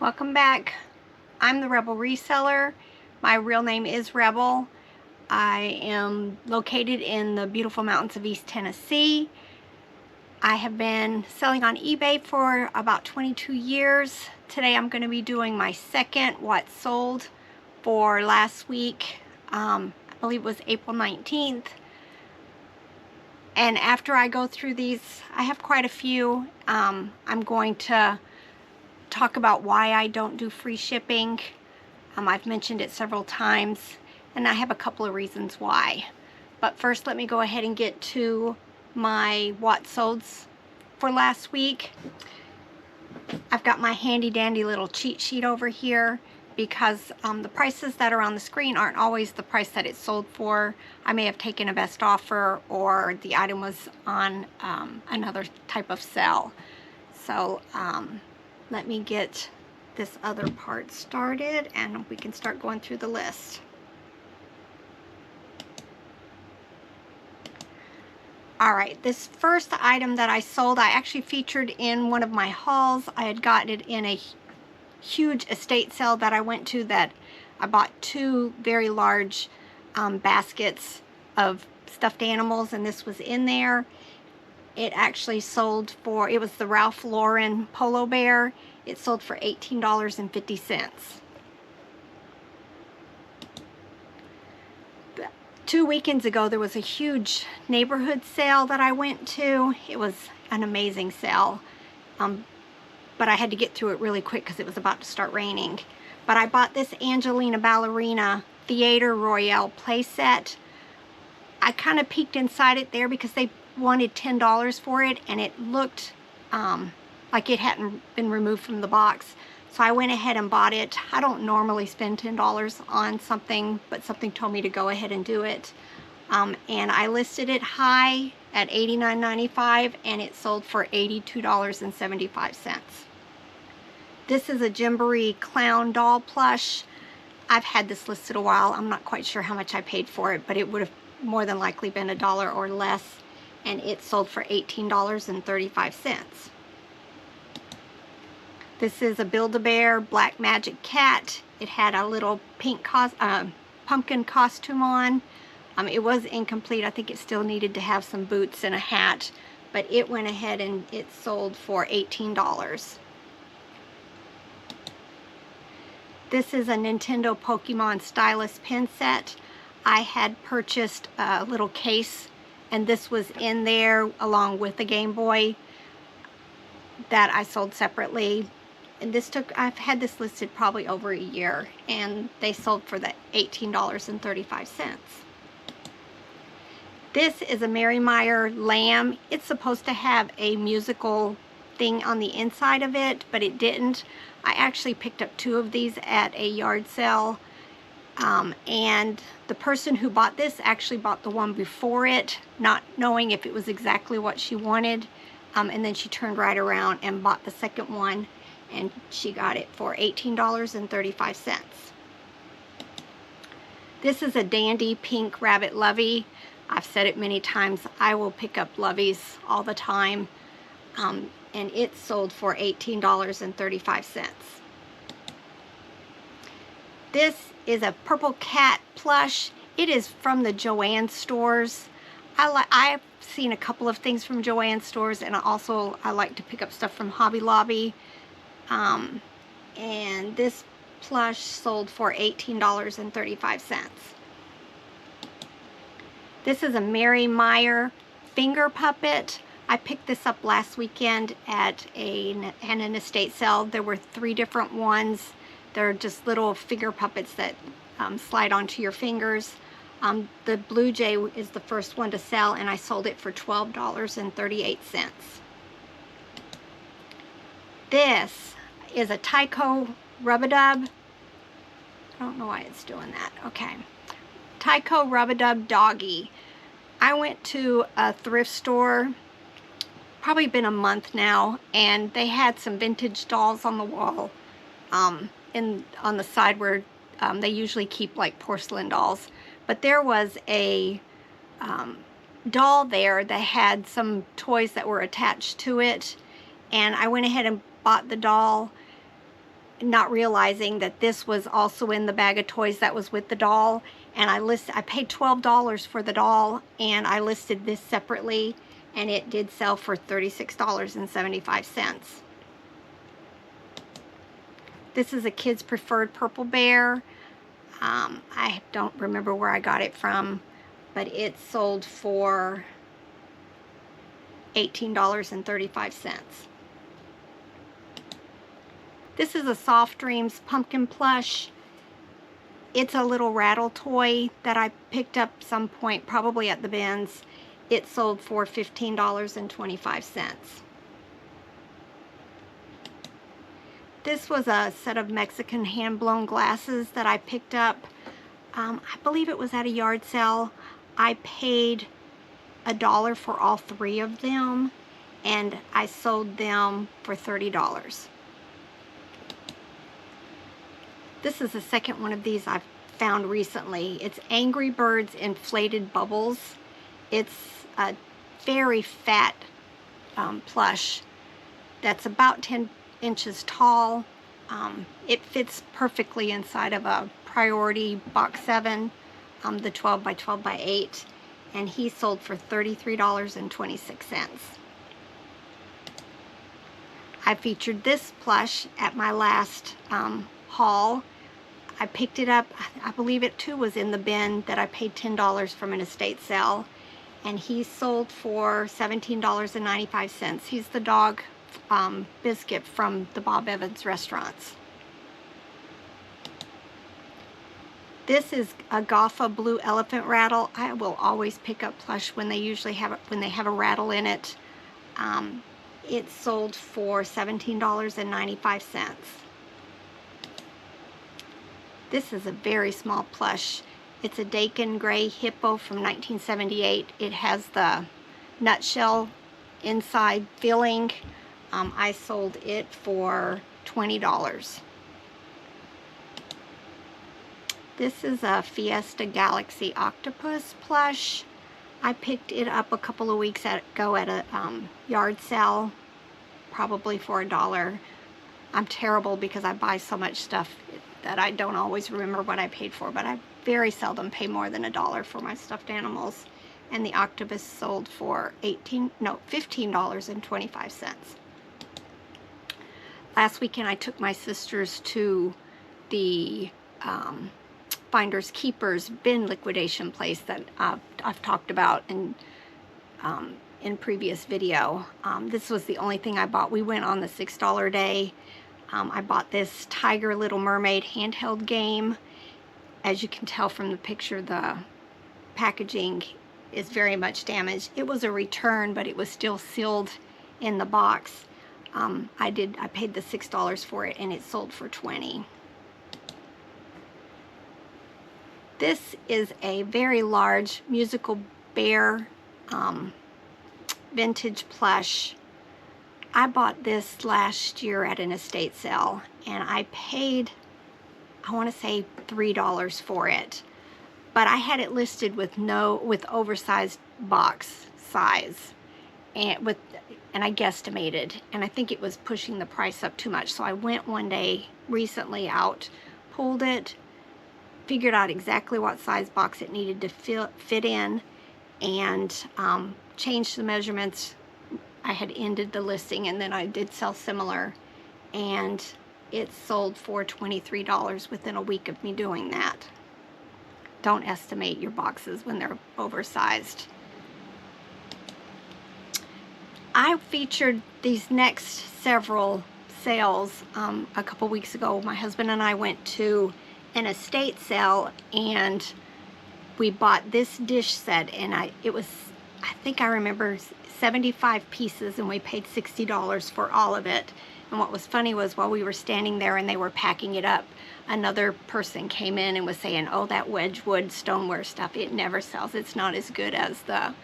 Welcome back. I'm the Rebel Reseller. My real name is Rebel. I am located in the beautiful mountains of East Tennessee. I have been selling on eBay for about 22 years. Today I'm going to be doing my second what sold for last week. I believe it was April 19th. And after I go through these, I have quite a few. I'm going to talk about why I don't do free shipping. I've mentioned it several times, and I have a couple of reasons why. But first, let me go ahead and get to my what solds for last week. I've got my handy dandy little cheat sheet over here because the prices that are on the screen aren't always the price that it's sold for. I may have taken a best offer, or the item was on another type of sale. So let me get this other part started and we can start going through the list. Alright, this first item that I sold, I actually featured in one of my hauls. I had gotten it in a huge estate sale that I went to, that I bought two very large baskets of stuffed animals, and this was in there. It actually sold for, it was the Ralph Lauren Polo Bear. It sold for $18.50. 2 weekends ago, there was a huge neighborhood sale that I went to. It was an amazing sale, but I had to get through it really quick because it was about to start raining. But I bought this Angelina Ballerina Theater Royale playset. I kind of peeked inside it there because they wanted $10 for it, and it looked like it hadn't been removed from the box. So I went ahead and bought it. I don't normally spend $10 on something, but something told me to go ahead and do it. And I listed it high at $89.95, and it sold for $82.75. This is a Gymboree clown doll plush. I've had this listed a while. I'm not quite sure how much I paid for it, but it would have more than likely been $1 or less, and it sold for $18.35. This is a Build-A-Bear Black Magic Cat. It had a little pink pumpkin costume on. It was incomplete. I think it still needed to have some boots and a hat, but it went ahead and it sold for $18. This is a Nintendo Pokemon Stylus pen set. I had purchased a little case, and this was in there along with the Game Boy that I sold separately. And this I've had this listed probably over a year, and they sold for the $18.35. This is a Mary Meyer lamb. It's supposed to have a musical thing on the inside of it, but it didn't. I actually picked up two of these at a yard sale, and the person who bought this actually bought the one before it, not knowing if it was exactly what she wanted, and then she turned right around and bought the second one, and she got it for $18.35. This is a dandy pink rabbit lovey. I've said it many times, I will pick up loveys all the time, and it sold for $18.35. This is a purple cat plush. It is from the Joann stores. I've seen a couple of things from Joann stores, and I like to pick up stuff from Hobby Lobby. And this plush sold for $18.35. This is a Mary Meyer finger puppet. I picked this up last weekend at an estate sale. There were 3 different ones. They're just little finger puppets that slide onto your fingers. The Blue Jay is the first one to sell, and I sold it for $12.38. This is a Tyco Rub-A-Dub. I don't know why it's doing that. Okay. Tyco Rub-A-Dub Doggy. I went to a thrift store, probably been a month now, and they had some vintage dolls on the wall, on the side where they usually keep like porcelain dolls. But there was a doll there that had some toys that were attached to it, and I went ahead and bought the doll. not realizing that this was also in the bag of toys that was with the doll. And I paid $12 for the doll, and I listed this separately, and it did sell for $36.75. This is a kid's preferred purple bear. I don't remember where I got it from, but it sold for $18.35. This is a Soft Dreams pumpkin plush. It's a little rattle toy that I picked up some point, probably at the bins. It sold for $15.25. This was a set of Mexican hand-blown glasses that I picked up. I believe it was at a yard sale. I paid $1 for all 3 of them, and I sold them for $30. This is the second one of these I've found recently. It's Angry Birds Inflated Bubbles. It's a very fat plush that's about 10 inches tall. It fits perfectly inside of a Priority Box 7, the 12 by 12 by 8, and he sold for $33.26. I featured this plush at my last haul. I picked it up, I believe it too was in the bin that I paid $10 from an estate sale, and he sold for $17.95. He's the dog biscuit from the Bob Evans restaurants. This is a Goffa Blue Elephant rattle. I will always pick up plush when they have a rattle in it. It sold for $17.95. This is a very small plush. It's a Dakin Gray Hippo from 1978. It has the nutshell inside filling. I sold it for $20. This is a Fiesta Galaxy Octopus plush. I picked it up a couple of weeks ago at a yard sale, probably for $1. I'm terrible because I buy so much stuff that I don't always remember what I paid for, but I very seldom pay more than $1 for my stuffed animals. And the octopus sold for $15.25. Last weekend I took my sisters to the Finders Keepers bin liquidation place that I've talked about in previous video. This was the only thing I bought. We went on the $6 day. I bought this Tiger Little Mermaid handheld game. As you can tell from the picture, the packaging is very much damaged. It was a return, but it was still sealed in the box. I paid the $6 for it, and it sold for $20. This is a very large musical bear vintage plush. I bought this last year at an estate sale, and I paid, I want to say $3 for it. But I had it listed with oversized box size, and I guesstimated, and I think it was pushing the price up too much. So I went one day recently out, pulled it, figured out exactly what size box it needed to fit in, and changed the measurements. I had ended the listing, and then I did sell similar, and it sold for $23 within a week of me doing that. Don't estimate your boxes when they're oversized. I featured these next several sales a couple weeks ago. My husband and I went to an estate sale, and we bought this dish set, and I think I remember 75 pieces, and we paid $60 for all of it. And what was funny was, while we were standing there and they were packing it up, another person came in and was saying, "Oh, that Wedgwood stoneware stuff, it never sells. It's not as good as the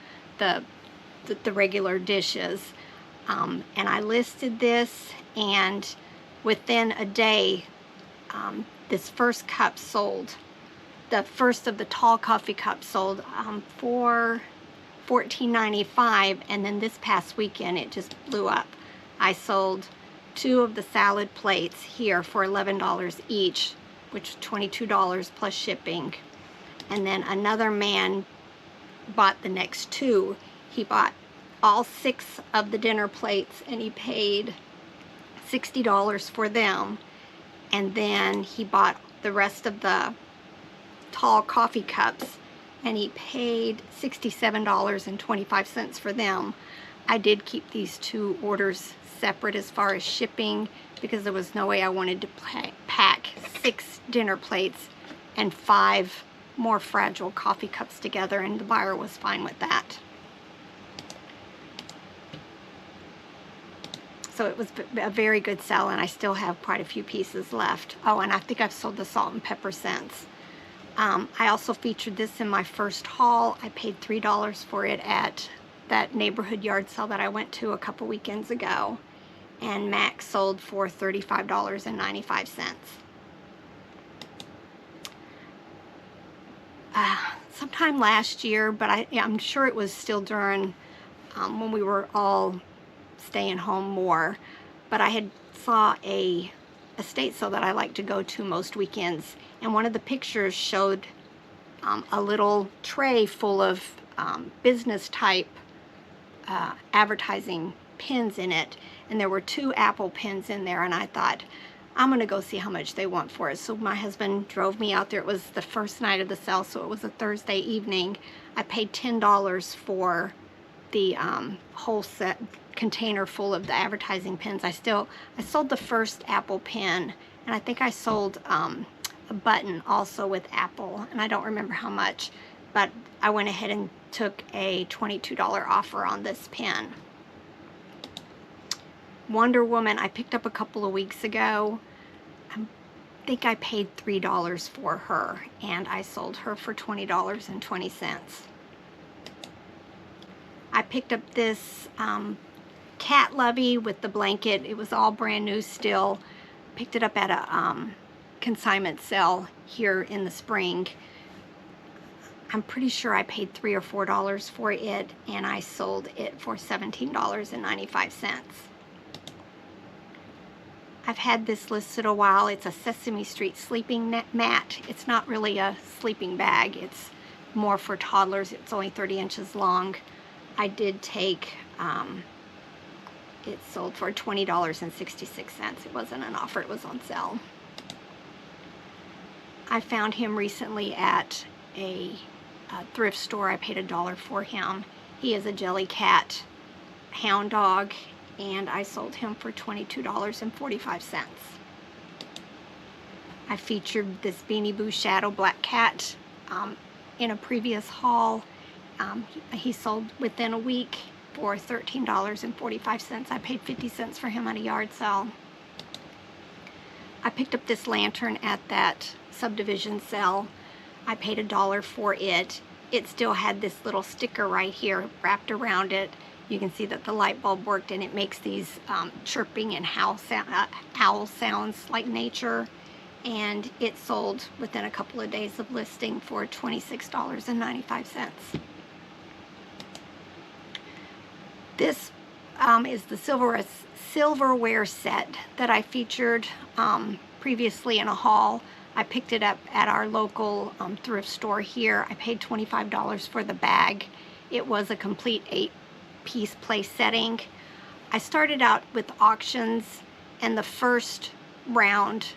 regular dishes." And I listed this, and within a day, this first cup sold. The first of the tall coffee cups sold for $14.95, and then this past weekend it just blew up. I sold 2 of the salad plates here for $11 each, which is $22 plus shipping. And then another man bought the next 2. He bought all 6 of the dinner plates and he paid $60 for them. And then he bought the rest of the tall coffee cups and he paid $67.25 for them. I did keep these 2 orders separate as far as shipping because there was no way I wanted to pack 6 dinner plates and 5 more fragile coffee cups together, and the buyer was fine with that. So it was a very good sell, and I still have quite a few pieces left. Oh, and I think I've sold the salt and pepper scents. I also featured this in my first haul. I paid $3 for it at that neighborhood yard sale that I went to a couple weekends ago, and Max sold for $35.95. Sometime last year, but I'm sure it was still during when we were all staying home more, but I had saw a estate sale that I like to go to most weekends, and one of the pictures showed a little tray full of business type advertising pins in it, and there were 2 Apple pins in there, and I thought, I'm gonna go see how much they want for it. So my husband drove me out there. It was the first night of the sale, so it was a Thursday evening. I paid $10 for the whole set container full of the advertising pins. I sold the first Apple pin, and I think I sold a button also with Apple, and I don't remember how much, but I went ahead and took a $22 offer on this pin. Wonder Woman I picked up a couple of weeks ago. I think I paid $3 for her, and I sold her for $20.20. I picked up this cat lovey with the blanket. It was all brand new still. Picked it up at a consignment sale here in the spring. I'm pretty sure I paid $3 or $4 for it, and I sold it for $17.95. I've had this listed a while. It's a Sesame Street sleeping mat. It's not really a sleeping bag. It's more for toddlers. It's only 30 inches long. I did take, it sold for $20.66. It wasn't an offer, it was on sale. I found him recently at a thrift store. I paid $1 for him. He is a Jellycat hound dog, and I sold him for $22.45. I featured this Beanie Boo Shadow Black Cat in a previous haul. He sold within a week for $13.45. I paid 50 cents for him at a yard sale. I picked up this lantern at that subdivision sale. I paid $1 for it. It still had this little sticker right here wrapped around it. You can see that the light bulb worked, and it makes these chirping and owl sounds like nature. And it sold within a couple of days of listing for $26.95. This is the silverware set that I featured previously in a haul. I picked it up at our local thrift store here. I paid $25 for the bag. It was a complete 8-piece place setting. I started out with auctions, and the first round,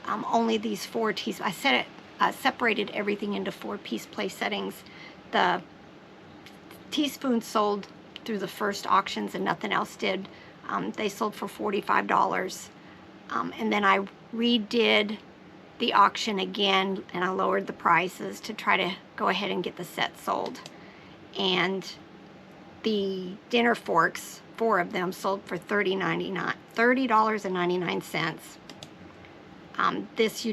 only these 4 teaspoons. I separated everything into 4-piece place settings. The teaspoons sold through the first auctions and nothing else did. They sold for $45. And then I redid the auction again, and I lowered the prices to try to go ahead and get the set sold. And the dinner forks, 4 of them, sold for $30.99. This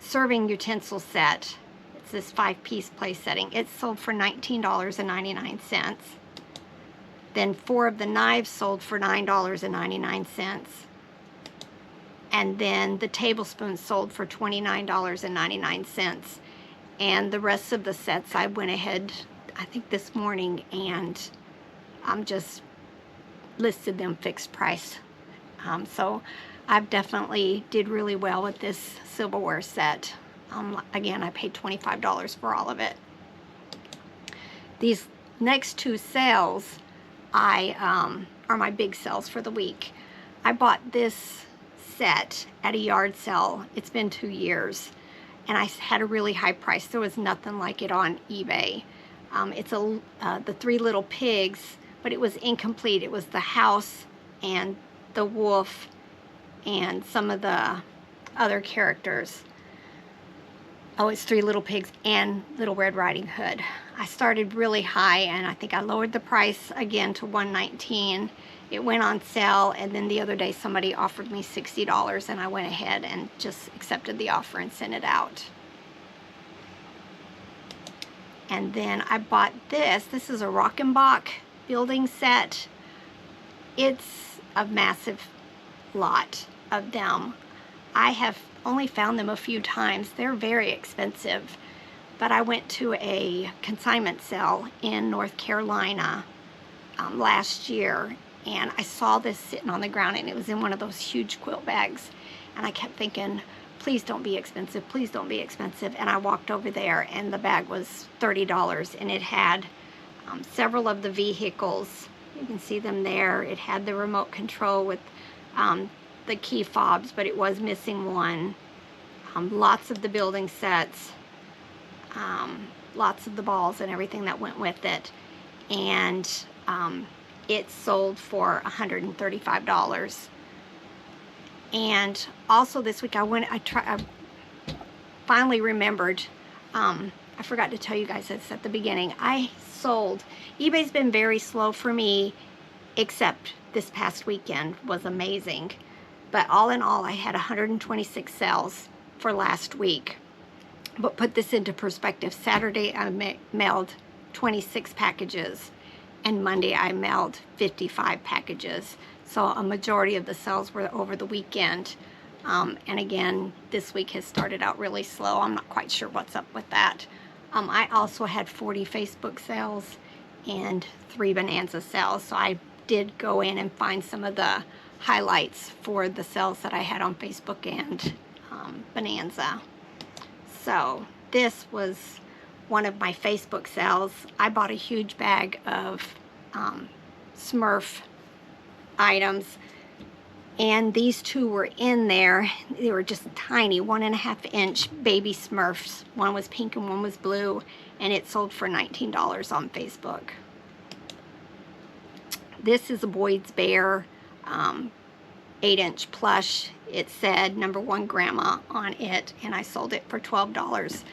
serving utensil set, it's this 5-piece place setting, it sold for $19.99. Then 4 of the knives sold for $9.99. And then the tablespoons sold for $29.99. And the rest of the sets, I went ahead, I think this morning, and just listed them fixed price. So I've definitely did really well with this silverware set. Again, I paid $25 for all of it. These next two sales are my big sales for the week. I bought this set at a yard sale. It's been 2 years, and I had a really high price. There was nothing like it on eBay. It's the Three Little Pigs, but it was incomplete. It was the house and the wolf and some of the other characters. Oh, it's Three Little Pigs and Little Red Riding Hood. I started really high, and I think I lowered the price again to $119. It went on sale, and then the other day somebody offered me $60, and I went ahead and just accepted the offer and sent it out. And then I bought this. This is a Rockenbach building set. It's a massive lot of them. I have only found them a few times. They're very expensive, but I went to a consignment sale in North Carolina last year, and I saw this sitting on the ground, and it was in one of those huge quilt bags, and I kept thinking, please don't be expensive, please don't be expensive. And I walked over there, and the bag was $30, and it had several of the vehicles. You can see them there. It had the remote control with the key fobs, but it was missing one. Lots of the building sets, lots of the balls and everything that went with it, and it sold for $135. And also this week I finally remembered, I forgot to tell you guys this at the beginning. eBay's been very slow for me, except this past weekend was amazing. But all in all, I had 126 sales for last week. But put this into perspective, Saturday I mailed 26 packages, and Monday I mailed 55 packages. So a majority of the sales were over the weekend. And again, this week has started out really slow. I'm not quite sure what's up with that. I also had 40 Facebook sales and 3 Bonanza sales. So I did go in and find some of the highlights for the sales that I had on Facebook and Bonanza. So this was one of my Facebook sales. I bought a huge bag of Smurf items, and these two were in there. They were just tiny, 1.5 inch baby Smurfs. One was pink and one was blue, and it sold for $19 on Facebook. This is a Boyd's Bear 8-inch plush. It said #1 Grandma on it, and I sold it for $12.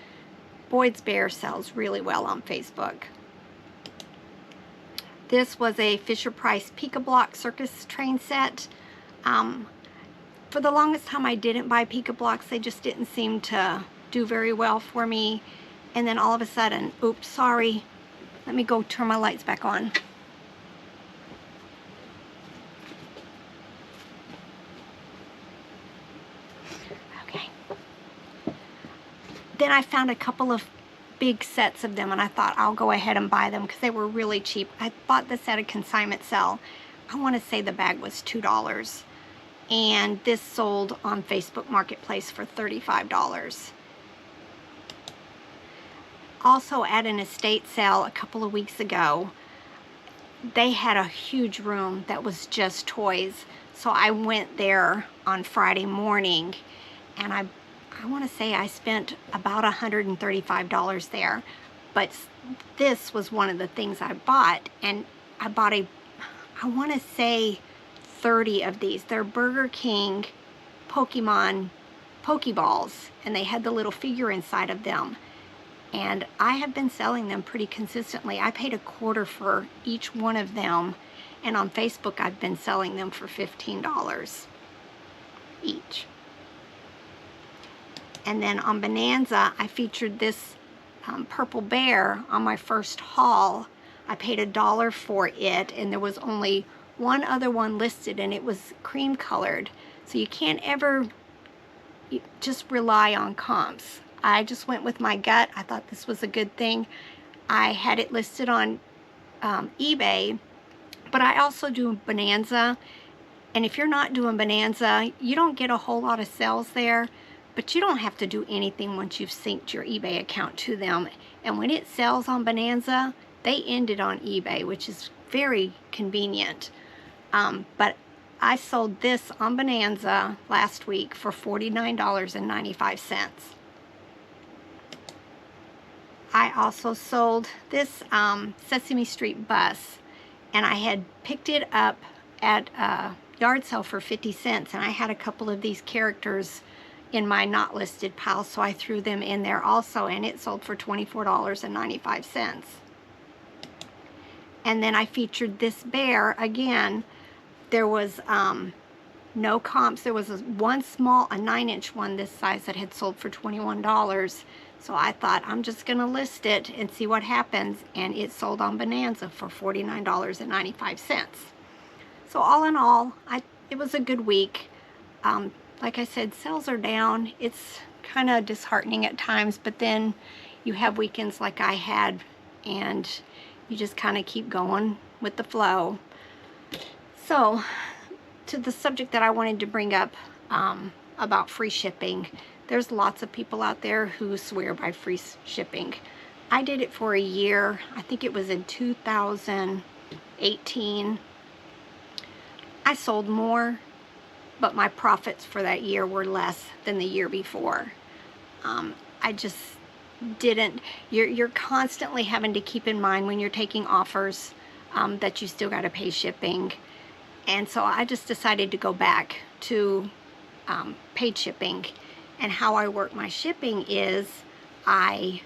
Boyd's Bear sells really well on Facebook. This was a Fisher-Price Pika-Block circus train set. For the longest time I didn't buy Pika-Blocks. They just didn't seem to do very well for me. And then all of a sudden, oops, sorry. Let me go turn my lights back on. Okay. Then I found a couple of big sets of them, and I thought I'll go ahead and buy them because they were really cheap. I bought this at a consignment sale. I want to say the bag was $2, and this sold on Facebook Marketplace for $35. Also at an estate sale a couple of weeks ago, they had a huge room that was just toys. So I went there on Friday morning, and I want to say I spent about $135 there, but this was one of the things I bought, and I bought I want to say 30 of these. They're Burger King Pokemon Pokeballs, and they had the little figure inside of them, and I have been selling them pretty consistently. I paid $1/4 for each one of them, and on Facebook I've been selling them for $15 each. And then on Bonanza, I featured this purple bear on my first haul. I paid $1 for it, and there was only one other one listed, and it was cream colored. So you can't ever just rely on comps. I just went with my gut. I thought this was a good thing. I had it listed on eBay, but I also do Bonanza, And if you're not doing Bonanza, you don't get a whole lot of sales there, but you don't have to do anything once you've synced your eBay account to them. And when it sells on Bonanza, they end it on eBay, which is very convenient. But I sold this on Bonanza last week for $49.95. I also sold this Sesame Street bus, and I had picked it up at a yard sale for 50 cents, and I had a couple of these characters in my not listed pile, so I threw them in there also, and it sold for $24.95. And then I featured this bear again. There was no comps. There was one small, a 9-inch one this size that had sold for $21. So I thought, I'm just gonna list it and see what happens, and it sold on Bonanza for $49.95. So all in all, it was a good week. Like I said, sales are down. It's kind of disheartening at times, but then you have weekends like I had, and you just kind of keep going with the flow. So, to the subject that I wanted to bring up about free shipping, there's lots of people out there who swear by free shipping. I did it for a year. I think it was in 2018. I sold more, but my profits for that year were less than the year before. I just didn't. You're constantly having to keep in mind when you're taking offers that you still got to pay shipping. And so I just decided to go back to paid shipping. And how I work my shipping is I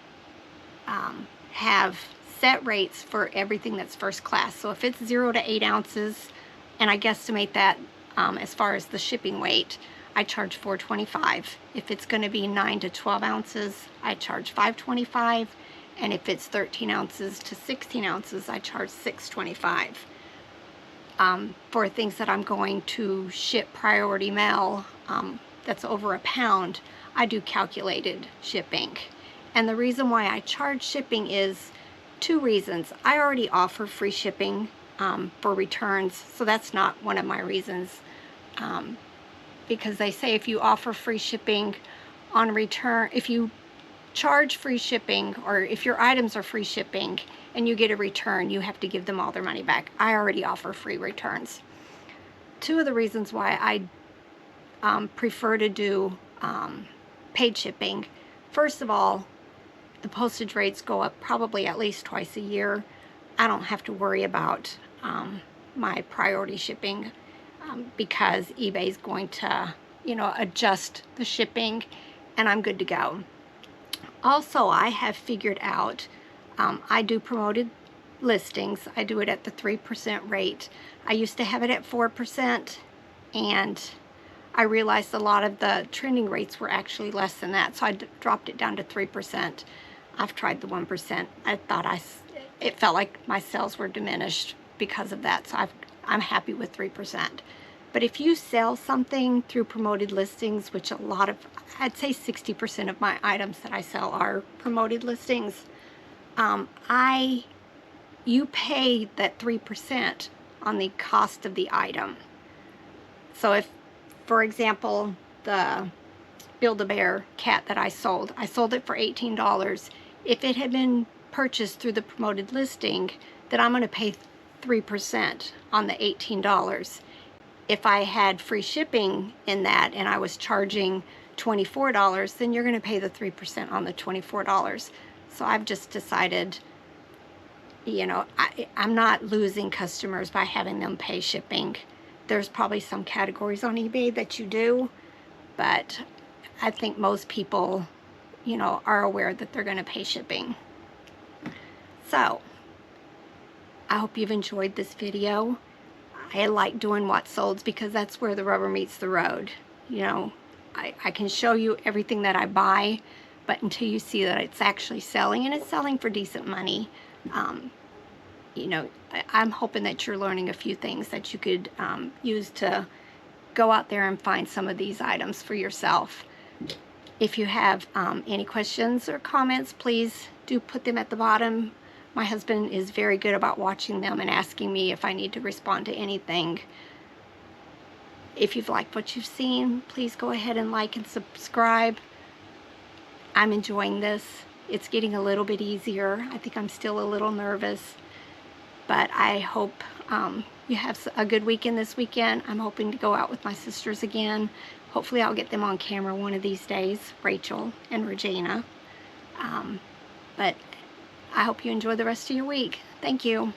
have set rates for everything that's first class. So if it's 0 to 8 ounces, and I guesstimate that as far as the shipping weight, I charge $4.25. If it's going to be 9 to 12 ounces, I charge $5.25. And if it's 13 ounces to 16 ounces, I charge $6.25. For things that I'm going to ship priority mail, that's over a pound, I do calculated shipping. And the reason why I charge shipping is 2 reasons. I already offer free shipping for returns, so that's not one of my reasons. Because they say if you offer free shipping on return, if you charge free shipping, or if your items are free shipping and you get a return, you have to give them all their money back. I already offer free returns. 2 of the reasons why I prefer to do paid shipping. First of all, the postage rates go up probably at least twice a year. I don't have to worry about my priority shipping because eBay is going to, adjust the shipping, and I'm good to go. Also, I have figured out, I do promoted listings. I do it at the 3% rate. I used to have it at 4%, and I realized a lot of the trending rates were actually less than that, so I dropped it down to 3%. I've tried the 1%. I thought it felt like my sales were diminished because of that, so I'm happy with 3%. But if you sell something through promoted listings, which I'd say 60% of my items that I sell are promoted listings, you pay that 3% on the cost of the item. So if, for example, the Build-A-Bear cat that I sold it for $18. If it had been purchased through the promoted listing, then I'm going to pay 3% on the $18. If I had free shipping in that and I was charging $24, then you're going to pay the 3% on the $24. So I've just decided, I'm not losing customers by having them pay shipping. There's probably some categories on eBay that you do, but I think most people, are aware that they're going to pay shipping. So, I hope you've enjoyed this video. I like doing what solds because that's where the rubber meets the road. I can show you everything that I buy, but until you see that it's actually selling, and it's selling for decent money, I'm hoping that you're learning a few things that you could use to go out there and find some of these items for yourself. If you have any questions or comments, please do put them at the bottom. My husband is very good about watching them and asking me if I need to respond to anything. If you've liked what you've seen, please go ahead and like and subscribe. I'm enjoying this. It's getting a little bit easier. I think I'm still a little nervous, but I hope you have a good weekend this weekend. I'm hoping to go out with my sisters again. Hopefully I'll get them on camera one of these days, Rachel and Regina. But I hope you enjoy the rest of your week. Thank you.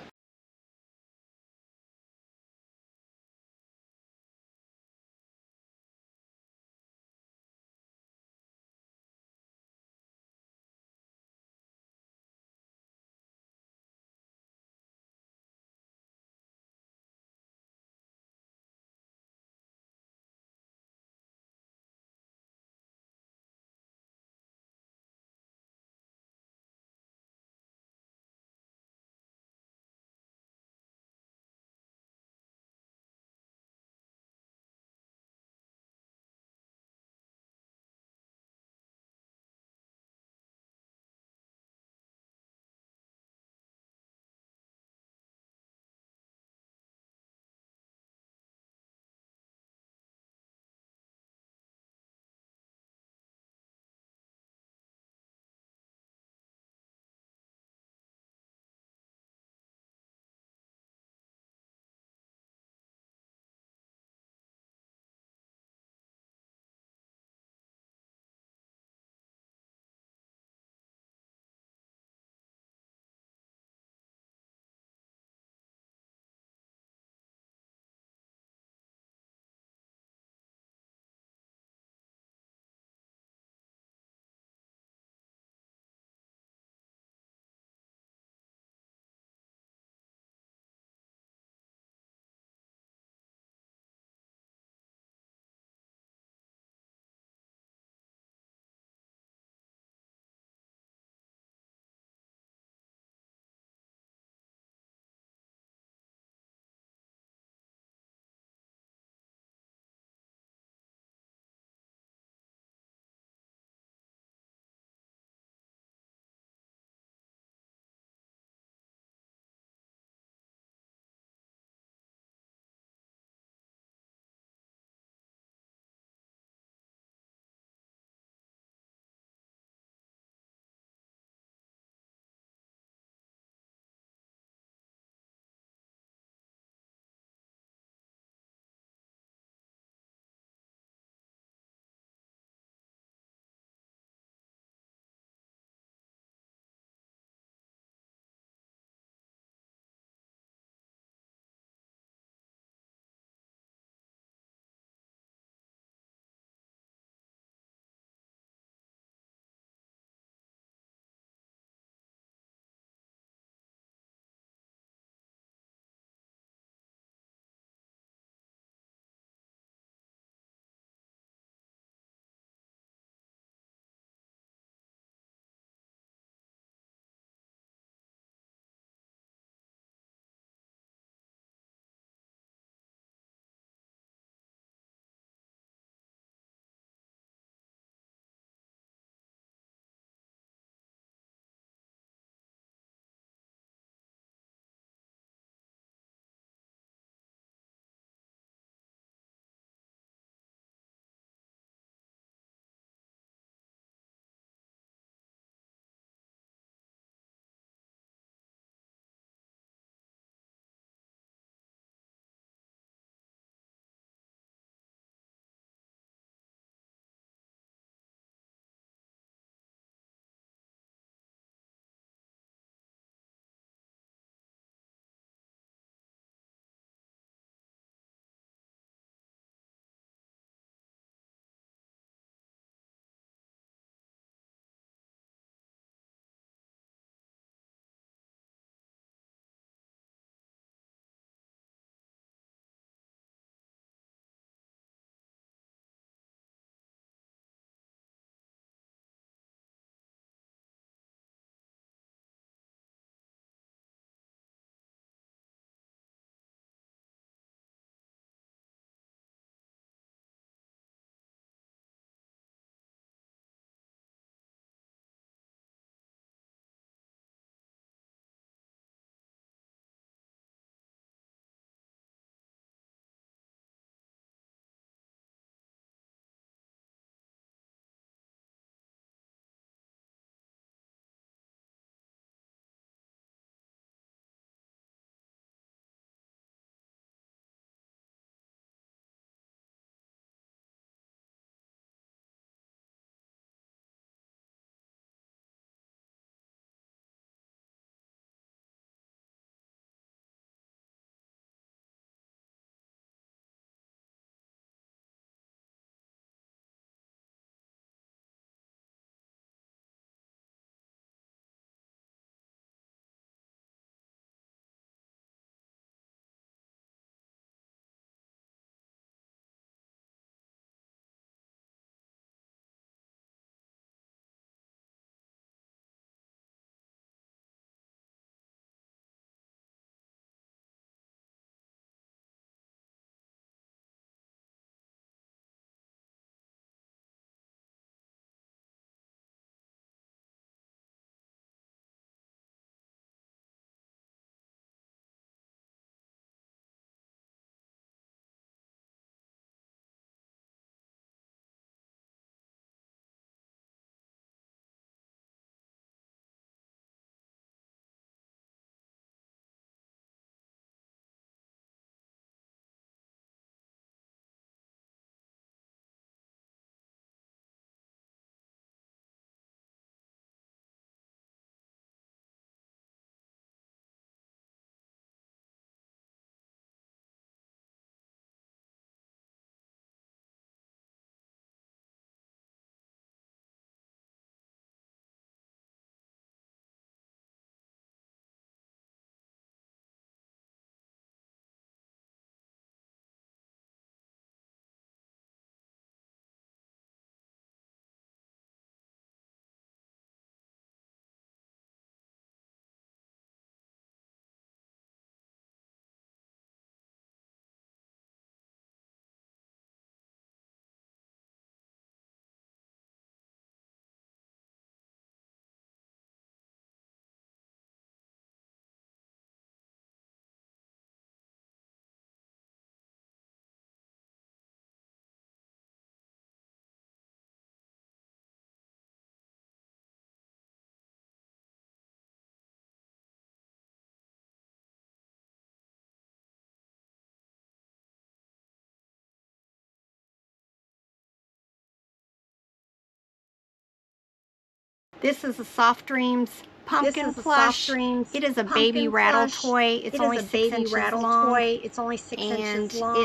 This is a Soft Dreams pumpkin plush. It is a baby rattle toy. It's only 6 inches long. It's only 6 inches And long.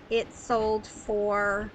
it sold for